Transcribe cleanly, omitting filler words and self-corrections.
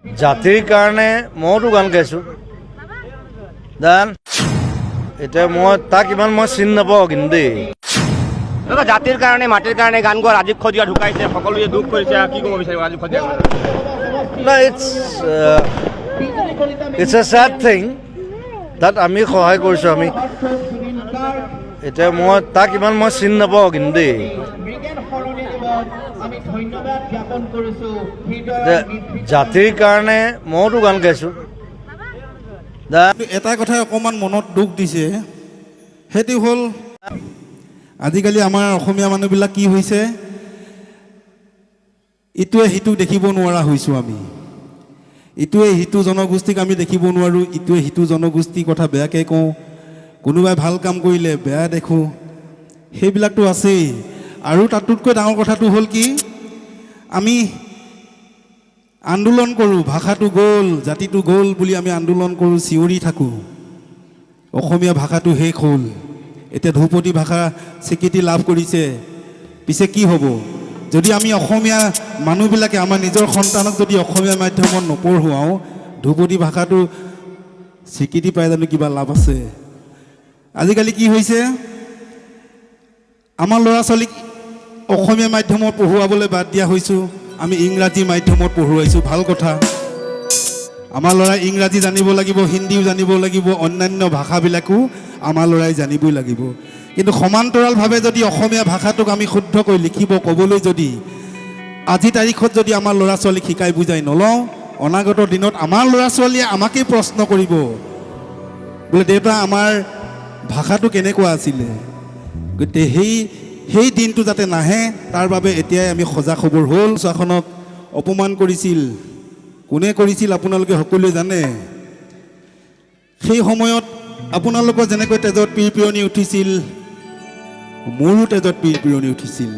জাতিৰ কাৰণে মইতো গান গাইছোঁ গান এতিয়া মই তাক ইমান মই চিনি নাপাওঁ কিন্তু দেই জাতিৰ কাৰণে মাটিৰ কাৰণে গান গোৱা ৰাজীৱ খদিয়া ঢুকাইছে সকলোৱে দুখ কৰিছে কি ক'ব বিচাৰিব ৰাজীৱ খদিয়া না ইটছ এ ছেড থিং তাত আমি সহায় কৰিছোঁ আমি এতিয়া মই তাক ইমান মই চিনি নাপাওঁ কিন্তু দেই জাতিৰ কাৰণে মইতো গান গাইছোঁ এটা কথাই অকণমান মনত দুখ দিছে সেইটো হ'ল আজিকালি আমাৰ অসমীয়া মানুহবিলাক কি হৈছে ইটোৱে সিটোক দেখিব নোৱাৰা হৈছোঁ আমি ইটোৱে সিটো জনগোষ্ঠীক আমি দেখিব নোৱাৰোঁ ইটোৱে সিটো জনগোষ্ঠীৰ কথা বেয়াকৈ কওঁ কোনোবাই ভাল কাম কৰিলে বেয়া দেখোঁ সেইবিলাকতো আছেই আৰু তাতোতকৈ ডাঙৰ কথাটো হ'ল কি আমি আন্দোলন কৰোঁ ভাষাটো গ'ল জাতিটো গ'ল বুলি আমি আন্দোলন কৰোঁ চিঞৰি থাকোঁ অসমীয়া ভাষাটো শেষ হ'ল এতিয়া ধ্ৰুপদী ভাষা স্বীকৃতি লাভ কৰিছে পিছে কি হ'ব যদি আমি অসমীয়া মানুহবিলাকে আমাৰ নিজৰ সন্তানক যদি অসমীয়া মাধ্যমত নপঢ়ুৱাওঁ ধ্ৰুপদী ভাষাটো স্বীকৃতি পাই জানো কিবা লাভ আছে আজিকালি কি হৈছে আমাৰ ল'ৰা ছোৱালীক অসমীয়া মাধ্যমত পঢ়ুৱাবলৈ বাদ দিয়া হৈছোঁ আমি ইংৰাজী মাধ্যমত পঢ়ুৱাইছোঁ ভাল কথা আমাৰ ল'ৰাই ইংৰাজী জানিব লাগিব হিন্দীও জানিব লাগিব অন্যান্য ভাষাবিলাকো আমাৰ ল'ৰাই জানিবই লাগিব কিন্তু সমান্তৰালভাৱে যদি অসমীয়া ভাষাটোক আমি শুদ্ধকৈ লিখিব ক'বলৈ যদি আজি তাৰিখত যদি আমাৰ ল'ৰা ছোৱালীক শিকাই বুজাই নলওঁ অনাগত দিনত আমাৰ ল'ৰা ছোৱালীয়ে আমাকেই প্ৰশ্ন কৰিব বোলে দেউতা আমাৰ ভাষাটো কেনেকুৱা আছিলে গতিকে সেই দিনটো যাতে নাহে তাৰ বাবে এতিয়াই আমি সজাগ খবৰ হ'ল চোৱাখনক অপমান কৰিছিল কোনে কৰিছিল আপোনালোকে সকলোৱে জানে সেই সময়ত আপোনালোকৰ যেনেকৈ তেজত পিৰপিৰণি উঠিছিল মোৰো তেজত পিৰপিৰণি উঠিছিল